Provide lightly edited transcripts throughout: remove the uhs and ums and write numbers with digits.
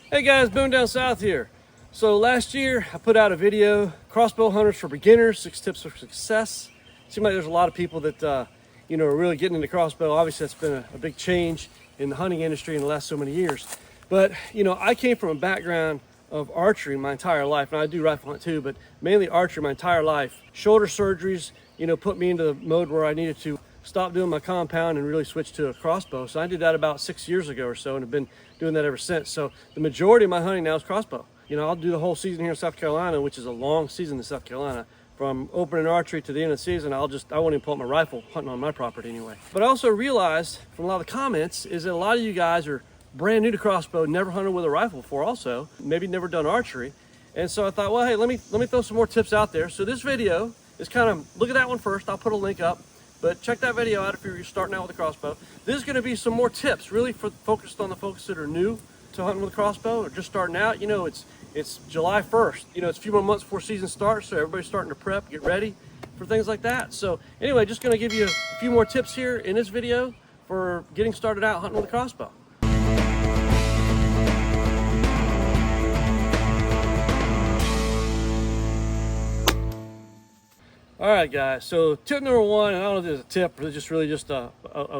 Hey guys, Boone down south here. So last year I put out a video, Crossbow Hunters for Beginners, 6 Tips for Success. Seems like there's a lot of people that are really getting into crossbow. Obviously that's been a big change in the hunting industry in the last so many years. But I came from a background of archery my entire life, and I do rifle hunt too, but mainly archery my entire life. Shoulder surgeries, put me into the mode where I needed to stop doing my compound and really switch to a crossbow. So I did that about 6 years ago or so, and have been doing that ever since. So the majority of my hunting now is crossbow. I'll do the whole season here in South Carolina, which is a long season in South Carolina. From opening archery to the end of the season, I won't even pull out my rifle hunting on my property anyway. But I also realized from a lot of the comments is that a lot of you guys are brand new to crossbow, never hunted with a rifle before also, maybe never done archery. And so I thought, well, hey, let me throw some more tips out there. So this video is kind of, look at that one first, I'll put a link up. But check that video out if you're starting out with a crossbow. This is going to be some more tips, really focused on the folks that are new to hunting with a crossbow or just starting out. It's July 1st. It's a few more months before season starts, so everybody's starting to prep, get ready for things like that. So anyway, just going to give you a few more tips here in this video for getting started out hunting with a crossbow. All right, guys, so tip number one, and I don't know if there's a tip or it's just really just a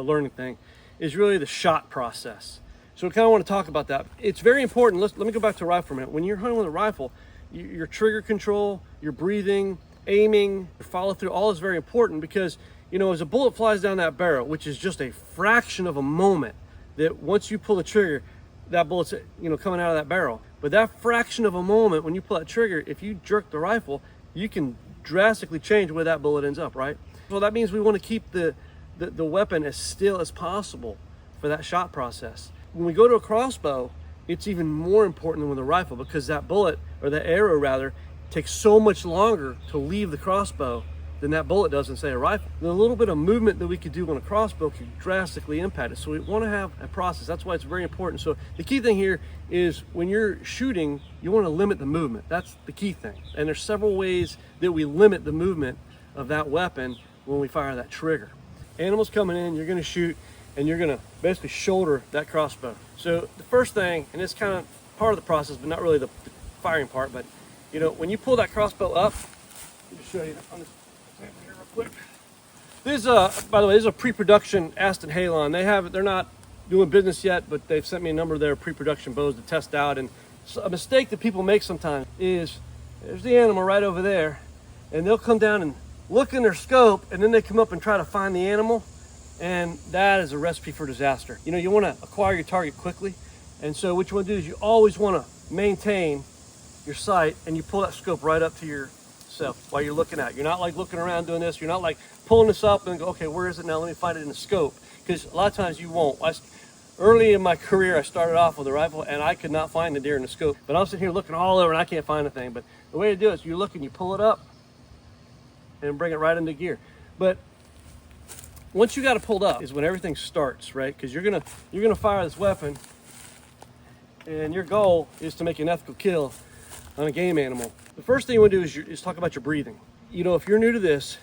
learning thing, is really the shot process. So we kind of want to talk about that. It's very important. Let me go back to a rifle for a minute. When you're hunting with a rifle, your trigger control, your breathing, aiming, your follow through, all is very important because, as a bullet flies down that barrel, which is just a fraction of a moment, that once you pull the trigger, that bullet's, coming out of that barrel. But that fraction of a moment when you pull that trigger, if you jerk the rifle, you can drastically change where that bullet ends up, right? So that means we want to keep the weapon as still as possible for that shot process. When we go to a crossbow, it's even more important than with a rifle because that bullet, or the arrow rather, takes so much longer to leave the crossbow than that bullet does in, say, a rifle. The little bit of movement that we could do on a crossbow can drastically impact it. So we want to have a process. That's why it's very important. So the key thing here is when you're shooting, you want to limit the movement. That's the key thing. And there's several ways that we limit the movement of that weapon when we fire that trigger. Animals coming in, you're going to shoot, and you're going to basically shoulder that crossbow. So the first thing, and it's kind of part of the process, but not really the firing part, but when you pull that crossbow up, let me show you on this here real quick. This by the way, this is a pre-production Aston Halon. They're not doing business yet, but they've sent me a number of their pre-production bows to test out. And so a mistake that people make sometimes is there's the animal right over there, and they'll come down and look in their scope, and then they come up and try to find the animal, and that is a recipe for disaster. You want to acquire your target quickly, and so what you want to do is you always want to maintain your sight, and you pull that scope right up to yourself while you're looking at it. You're not like looking around doing this. You're not like pulling this up and go, okay, where is it now? Let me find it in the scope, because a lot of times you won't. Early in my career, I started off with a rifle, and I could not find the deer in the scope. But I'm sitting here looking all over, and I can't find a thing. But the way to do it is you look and you pull it up and bring it right into gear. But once you got it pulled up is when everything starts, right? Because you're gonna fire this weapon, and your goal is to make an ethical kill on a game animal. The first thing you want to do is talk about your breathing. If you're new to this,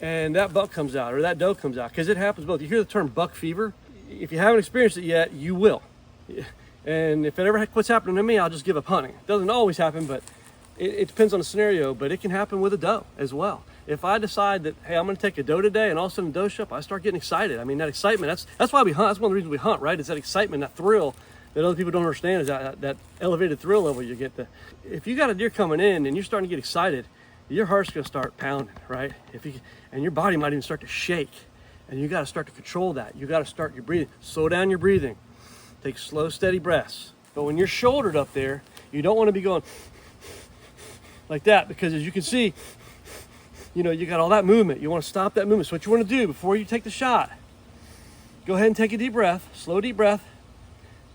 and that buck comes out or that doe comes out, because it happens both. You hear the term buck fever. If you haven't experienced it yet, you will. And if it ever quits happening to me, I'll just give up hunting. It doesn't always happen, but it depends on the scenario, but it can happen with a doe as well. If I decide that, hey, I'm going to take a doe today, and all of a sudden a doe show up, I start getting excited. I mean, that excitement, that's why we hunt. That's one of the reasons we hunt, right? It's that excitement, that thrill that other people don't understand, is that elevated thrill level you get. If you got a deer coming in and you're starting to get excited, your heart's going to start pounding, right? And your body might even start to shake. And you got to start to control that. You got to start your breathing. Slow down your breathing. Take slow, steady breaths. But when you're shouldered up there, you don't want to be going like that, because as you can see, you got all that movement. You want to stop that movement. So what you want to do before you take the shot, go ahead and take a deep breath, slow deep breath,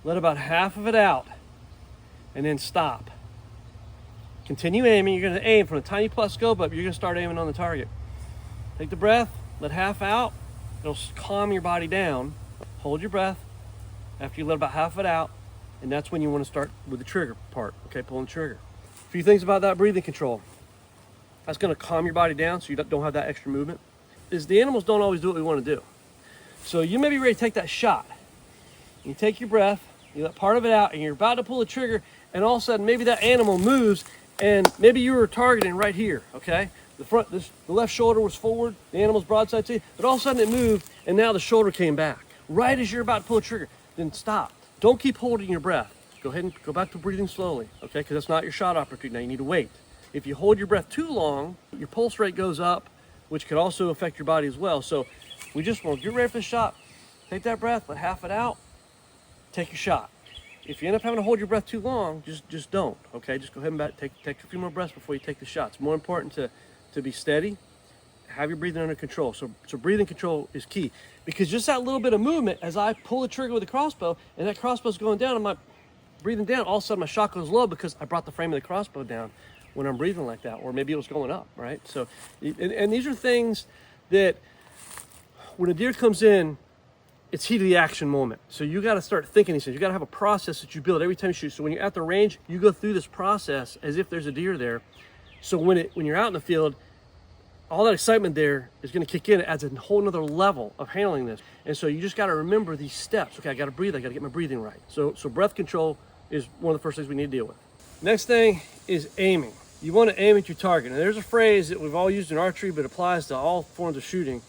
let about half of it out, and then stop. Continue aiming. You're going to aim from a tiny plus scope up. You're going to start aiming on the target. Take the breath, let half out. It'll calm your body down. Hold your breath after you let about half of it out, and that's when you want to start with the trigger part, okay, pulling the trigger. A few things about that breathing control. That's going to calm your body down so you don't have that extra movement. Is the animals don't always do what we want to do. So you may be ready to take that shot. You take your breath, You let part of it out, and you're about to pull the trigger, and all of a sudden, maybe that animal moves, and maybe you were targeting right here, okay? The left shoulder was forward, the animal's broadside to you, but all of a sudden it moved, and now the shoulder came back. Right as you're about to pull the trigger, then stop. Don't keep holding your breath. Go ahead and go back to breathing slowly, okay? Because that's not your shot opportunity. Now you need to wait. If you hold your breath too long, your pulse rate goes up, which could also affect your body as well. So we just want to get ready for the shot. Take that breath, let half it out, take your shot. If you end up having to hold your breath too long, just don't, okay? Just go ahead and take a few more breaths before you take the shot. It's more important to be steady, have your breathing under control. So breathing control is key, because just that little bit of movement as I pull the trigger with the crossbow, and that crossbow's going down, I'm breathing down, all of a sudden my shot goes low because I brought the frame of the crossbow down when I'm breathing like that, or maybe it was going up, right? So, and these are things that when a deer comes in, it's heat of the action moment. So you got to start thinking these things. You got to have a process that you build every time you shoot. So when you're at the range, you go through this process as if there's a deer there. So when you're out in the field, all that excitement there is going to kick in. It adds a whole nother level of handling this. And so you just got to remember these steps. Okay, I got to breathe. I got to get my breathing right. So breath control is one of the first things we need to deal with. Next thing is aiming. You want to aim at your target. And there's a phrase that we've all used in archery, but applies to all forms of shooting.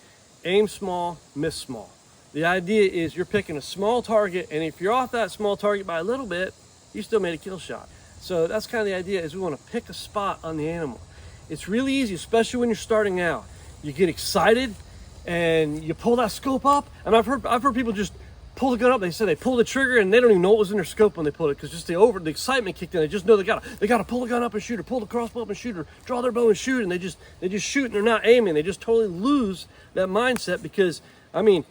Aim small, miss small. The idea is you're picking a small target, and if you're off that small target by a little bit, you still made a kill shot. So that's kind of the idea, is we want to pick a spot on the animal. It's really easy, especially when you're starting out. You get excited and you pull that scope up. And I've heard people just pull the gun up. They say they pull the trigger and they don't even know what was in their scope when they pulled it, because just the excitement kicked in. They just know they gotta pull the gun up and shoot, or pull the crossbow up and shoot, or draw their bow and shoot, and they just shoot and they're not aiming. They just totally lose that mindset, because I mean,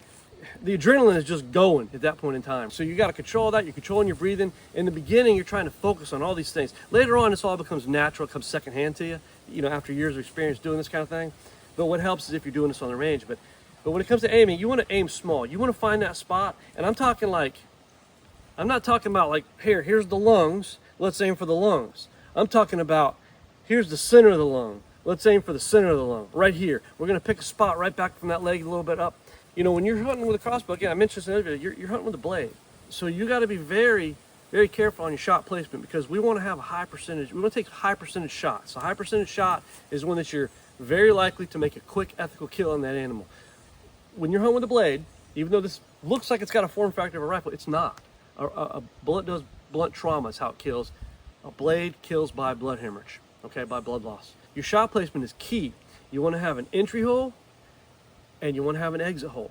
the adrenaline is just going at that point in time. So you got to control that. You're controlling your breathing. In the beginning, you're trying to focus on all these things. Later on, this all becomes natural. It comes secondhand to you, after years of experience doing this kind of thing. But what helps is if you're doing this on the range. But when it comes to aiming, you want to aim small. You want to find that spot. And I'm not talking about like, here's the lungs. Let's aim for the lungs. I'm talking about, here's the center of the lung. Let's aim for the center of the lung, right here. We're going to pick a spot right back from that leg a little bit up. When you're hunting with a crossbow, again, I mentioned this in the other video, you're hunting with a blade. So you got to be very, very careful on your shot placement, because we want to have a high percentage. We want to take high percentage shots. A high percentage shot is one that you're very likely to make a quick, ethical kill on that animal. When you're hunting with a blade, even though this looks like it's got a form factor of a rifle, it's not. A bullet does blunt trauma is how it kills. A blade kills by blood hemorrhage, okay, by blood loss. Your shot placement is key. You want to have an entry hole, and you want to have an exit hole.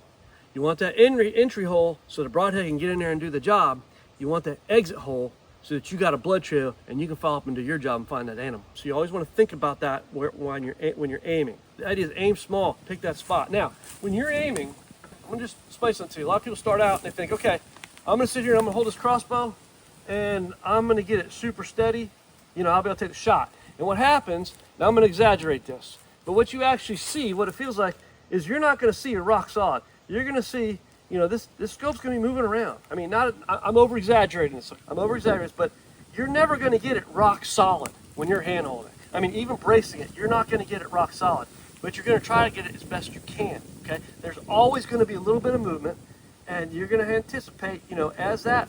You want that entry hole so the broadhead can get in there and do the job. You want that exit hole so that you got a blood trail and you can follow up and do your job and find that animal. So you always want to think about that when you're aiming. The idea is aim small, pick that spot. Now, when you're aiming, I'm going to just explain something to you. A lot of people start out and they think, okay, I'm going to sit here and I'm going to hold this crossbow and I'm going to get it super steady. I'll be able to take the shot. And what happens, now I'm going to exaggerate this, but what you actually see, what it feels like, is you're not going to see a rock solid. You're going to see, this scope's going to be moving around. I mean, I'm over-exaggerating this. But you're never going to get it rock solid when you're hand holding. I mean, even bracing it, you're not going to get it rock solid. But you're going to try to get it as best you can, okay? There's always going to be a little bit of movement, and you're going to anticipate, as that,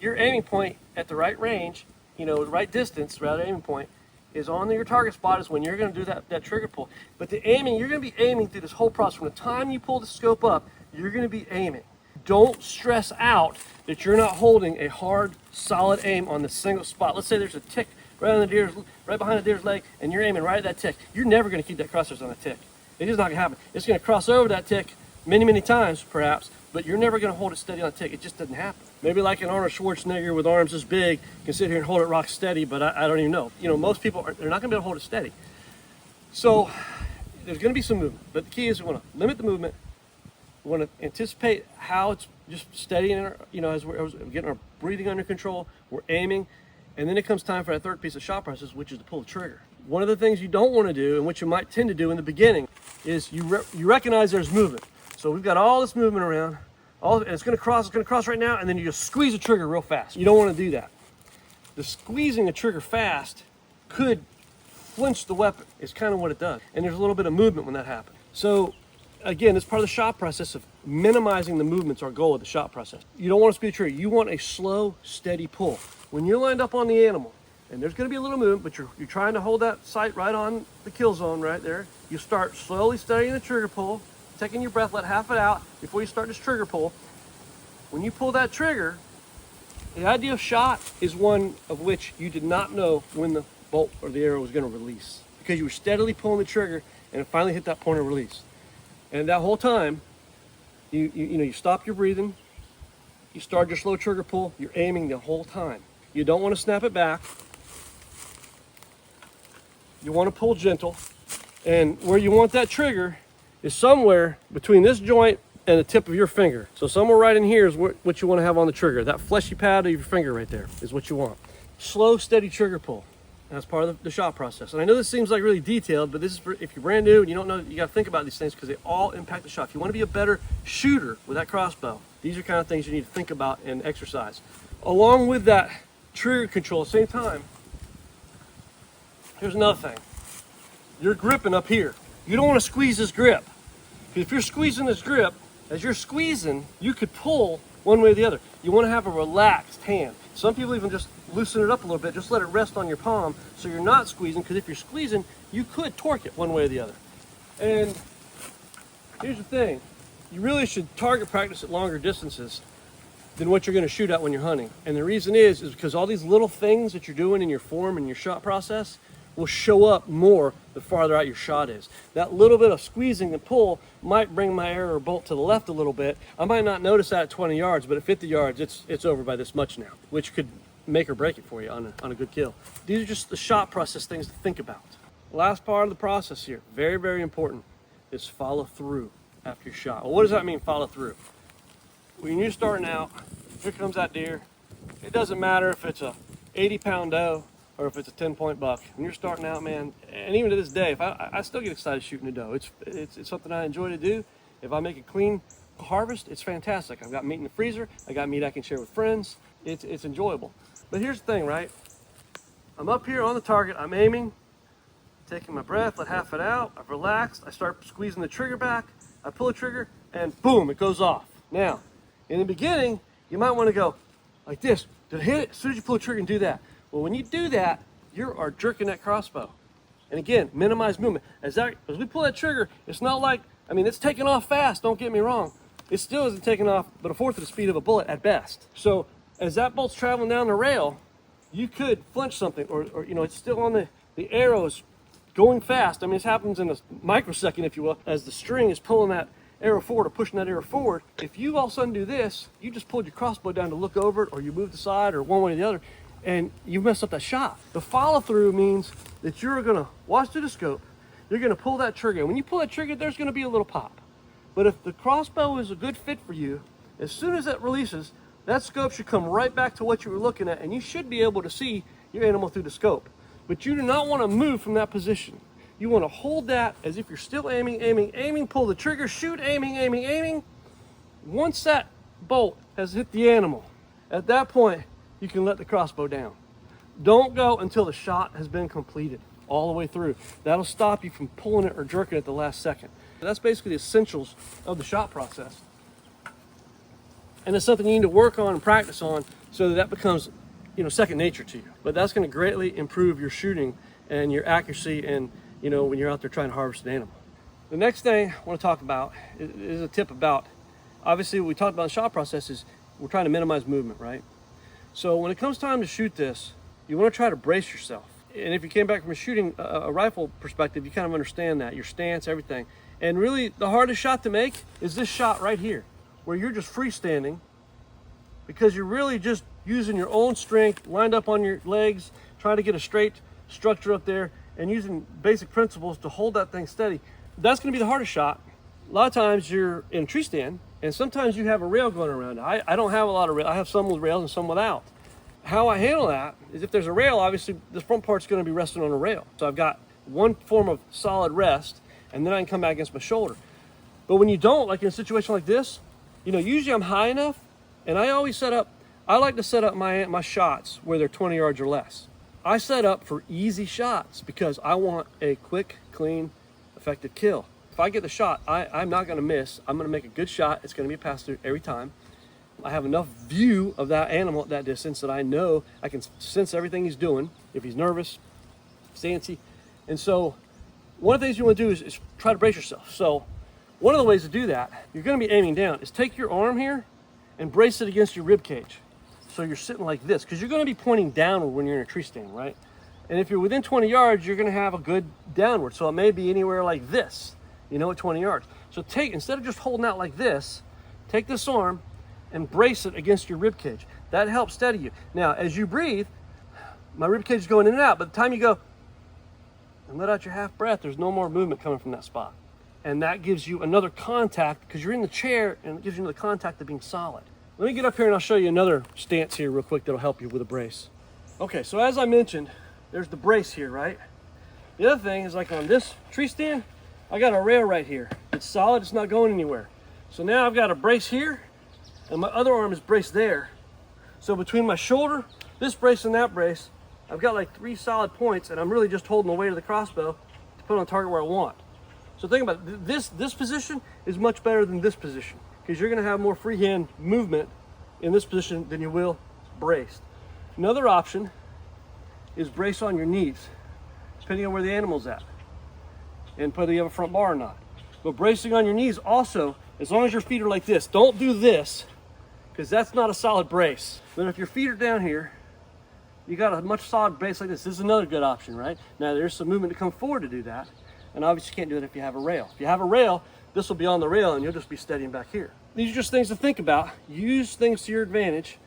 your aiming point at the right range, the right distance, rather aiming point, is on your target spot is when you're going to do that trigger pull. But the aiming, you're going to be aiming through this whole process. From the time you pull the scope up, you're going to be aiming. Don't stress out that you're not holding a hard, solid aim on the single spot. Let's say there's a tick right behind the deer's leg, and you're aiming right at that tick. You're never going to keep that crosshairs on that tick. It's just not going to happen. It's going to cross over that tick many, many times, perhaps, but you're never going to hold it steady on the tick. It just doesn't happen. Maybe like an Arnold Schwarzenegger with arms this big can sit here and hold it rock steady, but I don't even know. Most people, they're not going to be able to hold it steady. So there's going to be some movement, but the key is we want to limit the movement. We want to anticipate how it's just steady, as we're getting our breathing under control, we're aiming, and then it comes time for that third piece of shot process, which is to pull the trigger. One of the things you don't want to do, and what you might tend to do in the beginning, is you recognize there's movement. So we've got all this movement around, and it's going to cross right now, and then you just squeeze the trigger real fast. You don't want to do that. The squeezing the trigger fast could flinch the weapon. It's kind of what it does. And there's a little bit of movement when that happens. So again, it's part of the shot process of minimizing the movements, our goal of the shot process. You don't want to speed the trigger. You want a slow, steady pull. When you're lined up on the animal, and there's going to be a little movement, but you're trying to hold that sight right on the kill zone right there. You start slowly steadying the trigger pull, taking your breath, let half it out before you start this trigger pull. When you pull that trigger, the idea of shot is one of which you did not know when the bolt or the arrow was going to release, because you were steadily pulling the trigger and it finally hit that point of release. And that whole time, you stop your breathing, you start your slow trigger pull, you're aiming the whole time. You don't want to snap it back. You want to pull gentle, and where you want that trigger is somewhere between this joint and the tip of your finger. So somewhere right in here is what you want to have on the trigger. That fleshy pad of your finger right there is what you want. Slow, steady trigger pull. That's part of the shot process. And I know this seems like really detailed, but this is for if you're brand new and you don't know, you got to think about these things because they all impact the shot. If you want to be a better shooter with that crossbow, these are kind of things you need to think about and exercise. Along with that trigger control at the same time, here's another thing. You're gripping up here. You don't want to squeeze this grip. Because if you're squeezing this grip, as you're squeezing, you could pull one way or the other. You want to have a relaxed hand. Some people even just loosen it up a little bit, just let it rest on your palm so you're not squeezing, because if you're squeezing, you could torque it one way or the other. And here's the thing. You really should target practice at longer distances than what you're going to shoot at when you're hunting. And the reason is because all these little things that you're doing in your form and your shot process will show up more the farther out your shot is. That little bit of squeezing and pull might bring my arrow or bolt to the left a little bit. I might not notice that at 20 yards, but at 50 yards, it's over by this much now, which could make or break it for you on a good kill. These are just the shot process things to think about. Last part of the process here, very, very important, is follow through after your shot. Well, what does that mean, follow through? When you're starting out, here comes that deer. It doesn't matter if it's a 80-pound doe or if it's a 10-point buck. When you're starting out, man, and even to this day, if I still get excited shooting a doe. It's something I enjoy to do. If I make a clean harvest, it's fantastic. I've got meat in the freezer. I got meat I can share with friends. It's enjoyable. But here's the thing, right? I'm up here on the target. I'm aiming, taking my breath, let half it out. I've relaxed. I start squeezing the trigger back. I pull the trigger, and boom, it goes off. Now, in the beginning, you might want to go like this. Did it hit it? As soon as you pull the trigger and do that. Well, when you do that, you are jerking that crossbow. And again, minimize movement. As we pull that trigger, it's not like, it's taking off fast, don't get me wrong. It still isn't taking off but a fourth of the speed of a bullet at best. So as that bolt's traveling down the rail, you could flinch something, or it's still on the arrows going fast. This happens in a microsecond, if you will, as the string is pulling that arrow forward or pushing that arrow forward. If you all of a sudden do this, you just pulled your crossbow down to look over it, or you move the side, or one way or the other, and you mess up that shot. The follow through means that you're gonna watch through the scope, you're gonna pull that trigger. When you pull that trigger, there's gonna be a little pop. But if the crossbow is a good fit for you, as soon as that releases, that scope should come right back to what you were looking at, and you should be able to see your animal through the scope. But you do not want to move from that position. You want to hold that as if you're still aiming, pull the trigger, shoot, aiming. Once that bolt has hit the animal, at that point, you can let the crossbow down. Don't go until the shot has been completed all the way through. That'll stop you from pulling it or jerking it at the last second. That's basically the essentials of the shot process. And it's something you need to work on and practice on so that becomes, second nature to you. But that's going to greatly improve your shooting and your accuracy and, when you're out there trying to harvest an animal. The next thing I want to talk about is a tip about, obviously what we talked about in the shot process is we're trying to minimize movement, right? So when it comes time to shoot this, you want to try to brace yourself. And if you came back from a rifle perspective, you kind of understand that, your stance, everything. And really the hardest shot to make is this shot right here, where you're just freestanding because you're really just using your own strength, lined up on your legs, trying to get a straight structure up there and using basic principles to hold that thing steady. That's going to be the hardest shot. A lot of times you're in a tree stand and sometimes you have a rail going around it. I don't have a lot of rail. I have some with rails and some without. How I handle that is if there's a rail, obviously the front part's going to be resting on a rail. So I've got one form of solid rest and then I can come back against my shoulder. But when you don't, like in a situation like this, usually I'm high enough and I like to set up my shots where they're 20 yards or less. I set up for easy shots because I want a quick, clean, effective kill. If if I get the shot, I'm not gonna miss. I'm gonna make a good shot. It's gonna be a pass through every time. I have enough view of that animal at that distance that I know I can sense everything he's doing. If he's nervous, if he's antsy. And so one of the things you want to do is try to brace yourself. So one of the ways to do that, you're going to be aiming down, is take your arm here and brace it against your rib cage. So you're sitting like this, because you're going to be pointing downward when you're in a tree stand, right? And if you're within 20 yards, you're going to have a good downward. So it may be anywhere like this, at 20 yards. So instead of just holding out like this, take this arm and brace it against your rib cage. That helps steady you. Now, as you breathe, my rib cage is going in and out. By the time you go and let out your half breath, there's no more movement coming from that spot. And that gives you another contact, because you're in the chair, and it gives you another contact of being solid. Let me get up here and I'll show you another stance here real quick that'll help you with a brace. Okay, so as I mentioned, there's the brace here, right? The other thing is, like on this tree stand, I got a rail right here. It's solid, it's not going anywhere. So now I've got a brace here, and my other arm is braced there. So between my shoulder, this brace and that brace, I've got like 3 solid points, and I'm really just holding the weight of the crossbow to put on target where I want. So think about it. This position is much better than this position, because you're gonna have more freehand movement in this position than you will braced. Another option is brace on your knees, depending on where the animal's at, and whether you have a front bar or not. But bracing on your knees also, as long as your feet are like this, don't do this, because that's not a solid brace. But if your feet are down here, you got a much solid brace like this. This is another good option, right? Now there's some movement to come forward to do that, and obviously you can't do it if you have a rail. If you have a rail, this will be on the rail and you'll just be steadying back here. These are just things to think about. Use things to your advantage.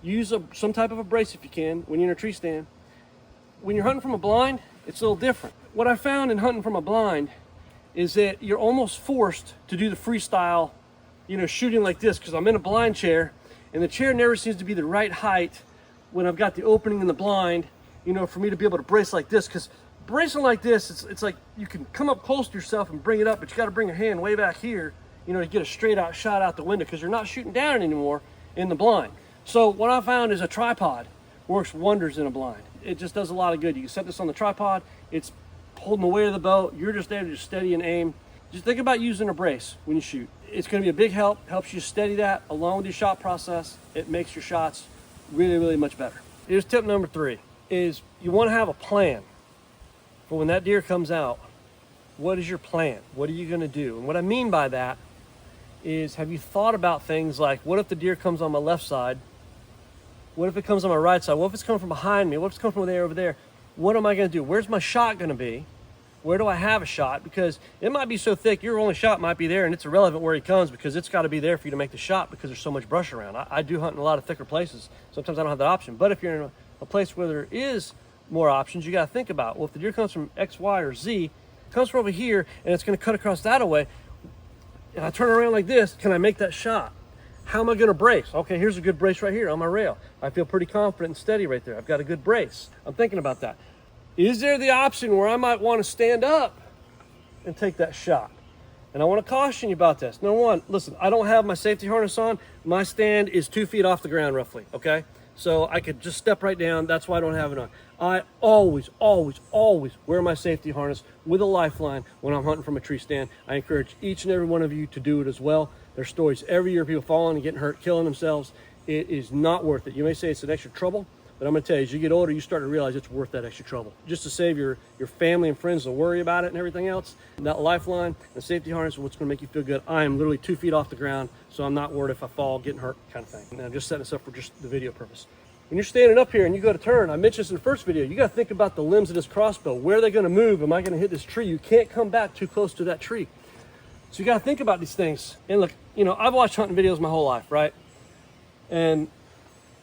Use some type of a brace if you can when you're in a tree stand. When you're hunting from a blind, it's a little different. What I found in hunting from a blind is that you're almost forced to do the freestyle, shooting like this, because I'm in a blind chair, and the chair never seems to be the right height when I've got the opening in the blind, for me to be able to brace like this. Because bracing like this, it's like you can come up close to yourself and bring it up, but you got to bring your hand way back here, to get a straight out shot out the window, because you're not shooting down anymore in the blind. So what I found is a tripod works wonders in a blind. It just does a lot of good. You can set this on the tripod. It's holding the weight of the bow. You're just there to just steady and aim. Just think about using a brace when you shoot. It's going to be a big help. Helps you steady that along with your shot process. It makes your shots really, really much better. Here's tip number 3, is you want to have a plan for when that deer comes out. What is your plan? What are you going to do? And what I mean by that is, have you thought about things like, what if the deer comes on my left side? What if it comes on my right side? What if it's coming from behind me? What if it's coming from over there? What am I going to do? Where's my shot going to be? Where do I have a shot? Because it might be so thick, your only shot might be there, and it's irrelevant where he comes, because it's got to be there for you to make the shot, because there's so much brush around. I do hunt in a lot of thicker places. Sometimes I don't have that option. But if you're in a place where there is more options, you got to think about, well, if the deer comes from X, Y, or Z, it comes from over here, and it's going to cut across that away, and I turn around like this, can I make that shot? How am I going to brace? Okay, here's a good brace right here on my rail. I feel pretty confident and steady right there. I've got a good brace. I'm thinking about that. Is there the option where I might want to stand up and take that shot? And I want to caution you about this. Number one, listen, I don't have my safety harness on. My stand is 2 feet off the ground roughly, okay? So I could just step right down. That's why I don't have it on. I always, always, always wear my safety harness with a lifeline when I'm hunting from a tree stand. I encourage each and every one of you to do it as well. There's stories every year of people falling and getting hurt, killing themselves. It is not worth it. You may say it's an extra trouble, but I'm going to tell you, as you get older, you start to realize it's worth that extra trouble. Just to save your family and friends to worry about it and everything else, that lifeline and safety harness is what's going to make you feel good. I am literally 2 feet off the ground, so I'm not worried if I fall, getting hurt, kind of thing. And I'm just setting this up for just the video purpose. When you're standing up here and you go to turn, I mentioned this in the first video, you got to think about the limbs of this crossbow. Where are they going to move? Am I going to hit this tree? You can't come back too close to that tree. So you got to think about these things. And look, I've watched hunting videos my whole life, right? And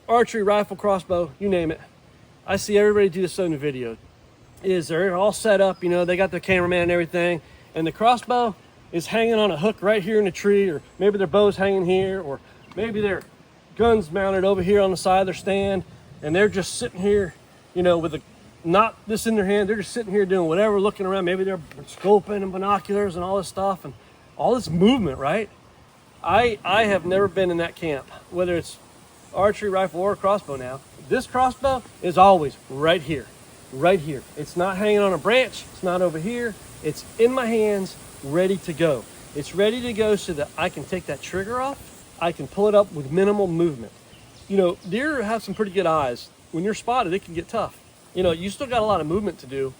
archery, rifle, crossbow, you name it. I see everybody do this in the video. They're all set up, they got their cameraman and everything, and the crossbow is hanging on a hook right here in the tree, or maybe their bow's hanging here, or maybe their gun's mounted over here on the side of their stand, and they're just sitting here, with not this in their hand. They're just sitting here doing whatever, looking around. Maybe they're scoping and binoculars and all this stuff and all this movement, right? I have never been in that camp, whether it's archery, rifle, or crossbow now. This crossbow is always right here, right here. It's not hanging on a branch. It's not over here. It's in my hands ready to go. It's ready to go so that I can take that trigger off. I can pull it up with minimal movement. You know, deer have some pretty good eyes. When you're spotted, it can get tough. You know, you still got a lot of movement to do.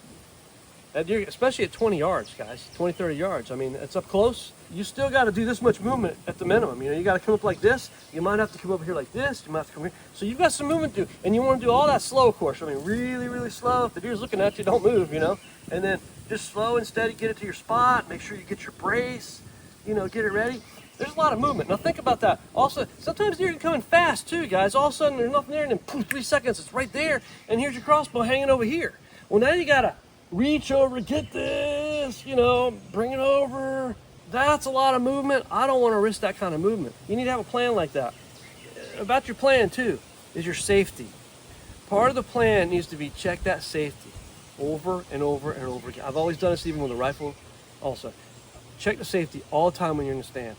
That deer, especially at 20 yards, guys, 20, 30 yards. I mean, it's up close. You still got to do this much movement at the minimum. You know, you got to come up like this. You might have to come over here like this. You might have to come here. So you've got some movement to do. And you want to do all that slow, of course. I mean, really, really slow. If the deer's looking at you, don't move, you know. And then just slow and steady, get it to your spot. Make sure you get your brace, you know, get it ready. There's a lot of movement. Now think about that. Also, sometimes deer can come in fast too, guys. All of a sudden there's nothing there, and then poof, 3 seconds, it's right there. And here's your crossbow hanging over here. Well, now you got to reach over, get this, you know, bring it over. That's a lot of movement. I don't want to risk that kind of movement. You need to have a plan like that. About your plan too is your safety. Part of the plan needs to be check that safety over and over and over again. I've always done this even with a rifle also. Check the safety all the time when you're in the stand.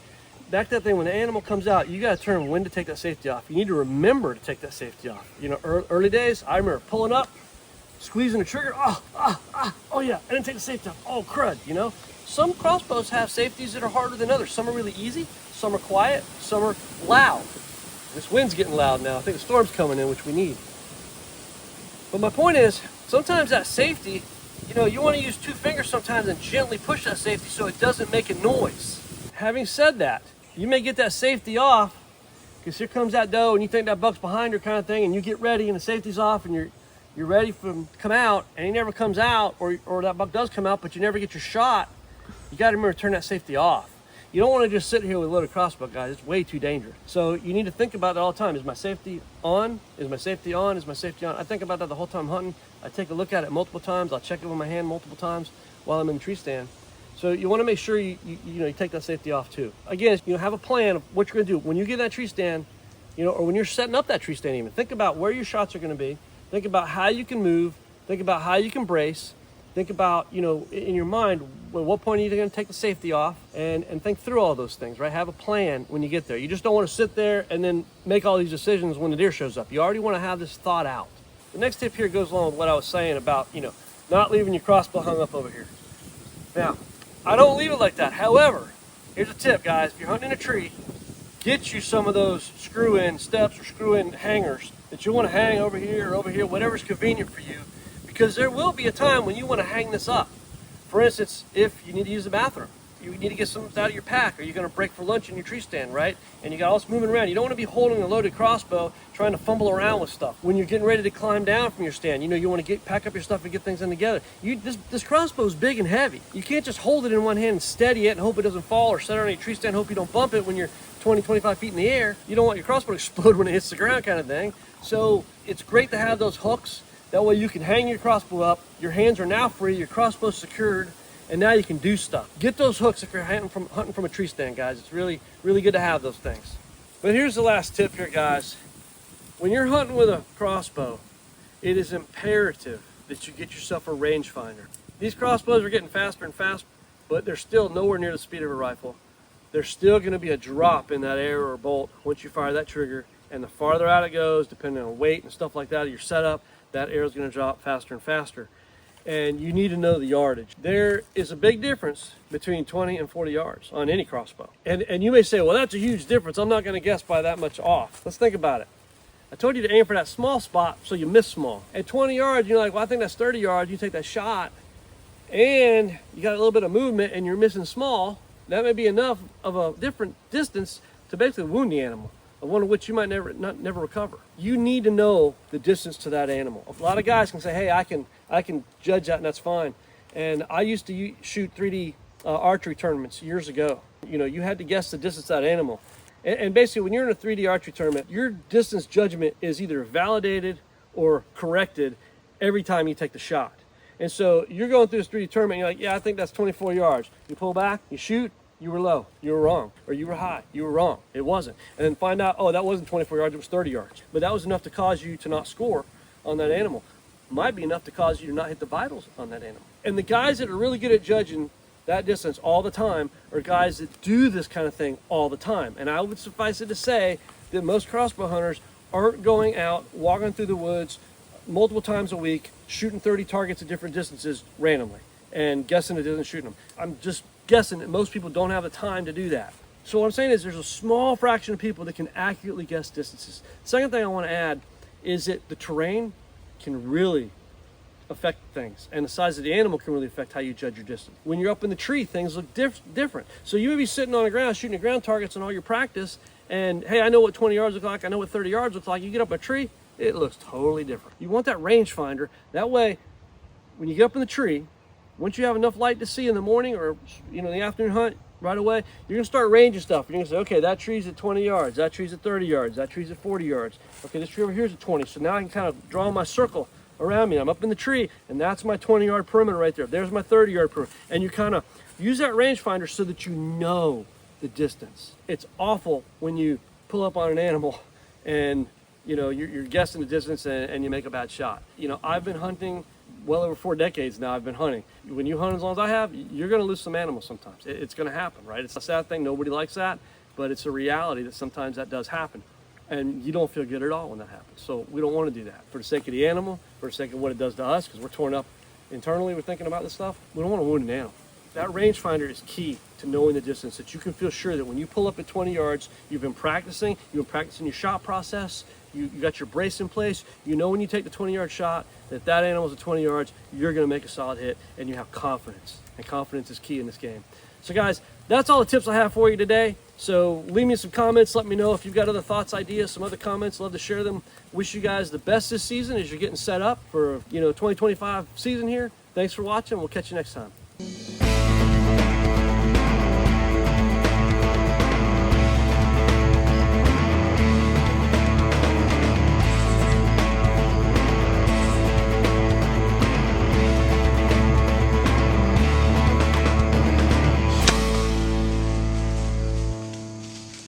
Back to that thing, when the animal comes out, you got to determine when to take that safety off. You need to remember to take that safety off. You know, early days, I remember pulling up, squeezing the trigger, oh yeah, I didn't take the safety off, oh crud, you know. Some crossbows have safeties that are harder than others. Some are really easy, some are quiet, some are loud. This wind's getting loud now. I think the storm's coming in, which we need. But my point is, sometimes that safety, you know, you want to use 2 fingers sometimes and gently push that safety so it doesn't make a noise. Having said that, you may get that safety off because here comes that doe and you think that buck's behind her kind of thing, and you get ready and the safety's off and you're ready for him to come out, and he never comes out, or that buck does come out, but you never get your shot. You got to remember to turn that safety off. You don't want to just sit here with a loaded crossbow, guys. It's way too dangerous. So you need to think about it all the time. Is my safety on? Is my safety on? Is my safety on? I think about that the whole time hunting. I take a look at it multiple times. I'll check it with my hand multiple times while I'm in the tree stand. So you want to make sure you take that safety off too. Again, you know, have a plan of what you're going to do when you get in that tree stand, you know, or when you're setting up that tree stand. Even think about where your shots are going to be. Think about how you can move. Think about how you can brace. Think about, you know, in your mind, at what point are you going to take the safety off, and think through all those things, right? Have a plan when you get there. You just don't want to sit there and then make all these decisions when the deer shows up. You already want to have this thought out. The next tip here goes along with what I was saying about, you know, not leaving your crossbow hung up over here. Now, I don't leave it like that. However, here's a tip, guys. If you're hunting in a tree, get you some of those screw-in steps or screw-in hangers that you want to hang over here, whatever's convenient for you, because there will be a time when you want to hang this up. For instance, if you need to use the bathroom, you need to get something out of your pack, or you're going to break for lunch in your tree stand, right? And you got all this moving around. You don't want to be holding a loaded crossbow trying to fumble around with stuff. When you're getting ready to climb down from your stand, you know, you want to pack up your stuff and get things in together. This crossbow is big and heavy. You can't just hold it in one hand and steady it and hope it doesn't fall, or set it on your tree stand and hope you don't bump it when you're 20, 25 feet in the air. You don't want your crossbow to explode when it hits the ground kind of thing. So it's great to have those hooks. That way you can hang your crossbow up, your hands are now free, your crossbow's secured, and now you can do stuff. Get those hooks if you're hunting from a tree stand, guys. It's really, really good to have those things. But here's the last tip here, guys. When you're hunting with a crossbow, it is imperative that you get yourself a rangefinder. These crossbows are getting faster and faster, but they're still nowhere near the speed of a rifle. There's still going to be a drop in that arrow or bolt once you fire that trigger, and the farther out it goes, depending on weight and stuff like that of your setup, that arrow is going to drop faster and faster. And you need to know the yardage. There is a big difference between 20 and 40 yards on any crossbow. And you may say, well, that's a huge difference. I'm not going to guess by that much off. Let's think about it. I told you to aim for that small spot so you miss small. At 20 yards, you're like, well, I think that's 30 yards. You take that shot and you got a little bit of movement and you're missing small. That may be enough of a different distance to basically wound the animal, one of which you might never recover. You need to know the distance to that animal. A lot of guys can say, hey, I can judge that and that's fine. And I used to shoot 3D archery tournaments years ago. You know, you had to guess the distance of that animal. And basically when you're in a 3D archery tournament, your distance judgment is either validated or corrected every time you take the shot. And so you're going through this 3D tournament, you're like, yeah, I think that's 24 yards. You pull back, you shoot, you were low, you were wrong, or you were high, you were wrong, it wasn't. And then find out, oh, that wasn't 24 yards, it was 30 yards. But that was enough to cause you to not score on that animal. Might be enough to cause you to not hit the vitals on that animal. And the guys that are really good at judging that distance all the time are guys that do this kind of thing all the time. And I would suffice it to say that most crossbow hunters aren't going out, walking through the woods multiple times a week, shooting 30 targets at different distances randomly and guessing it isn't shooting them. I'm just guessing that most people don't have the time to do that. So what I'm saying is there's a small fraction of people that can accurately guess distances. Second thing I want to add is that the terrain can really affect things, and the size of the animal can really affect how you judge your distance. When you're up in the tree, things look different. So you may be sitting on the ground shooting at ground targets in all your practice, and hey, I know what 20 yards look like, I know what 30 yards looks like. You get up a tree, it looks totally different. You want that rangefinder. That way, when you get up in the tree, once you have enough light to see in the morning or in the afternoon hunt, right away, you're gonna start ranging stuff. You're gonna say, okay, that tree's at 20 yards, that tree's at 30 yards, that tree's at 40 yards. Okay, this tree over here is at 20. So now I can kind of draw my circle around me. I'm up in the tree, and that's my 20-yard perimeter right there. There's my 30-yard perimeter. And you kind of use that rangefinder so that you know the distance. It's awful when you pull up on an animal and you're guessing the distance and you make a bad shot. I've been hunting well over 4 decades now. I've been hunting. When you hunt as long as I have, you're going to lose some animals sometimes. It's going to happen, right? It's a sad thing. Nobody likes that, but it's a reality that sometimes that does happen. And you don't feel good at all when that happens. So we don't want to do that for the sake of the animal, for the sake of what it does to us, because we're torn up internally. We're thinking about this stuff. We don't want to wound an animal. That rangefinder is key to knowing the distance, that you can feel sure that when you pull up at 20 yards, you've been practicing your shot process, you got your brace in place, when you take the 20-yard shot, that animal's at 20 yards, you're going to make a solid hit, and you have confidence. And confidence is key in this game. So guys, that's all the tips I have for you today. So leave me some comments. Let me know if you've got other thoughts, ideas, some other comments. Love to share them. Wish you guys the best this season as you're getting set up for 2025 season here. Thanks for watching. We'll catch you next time.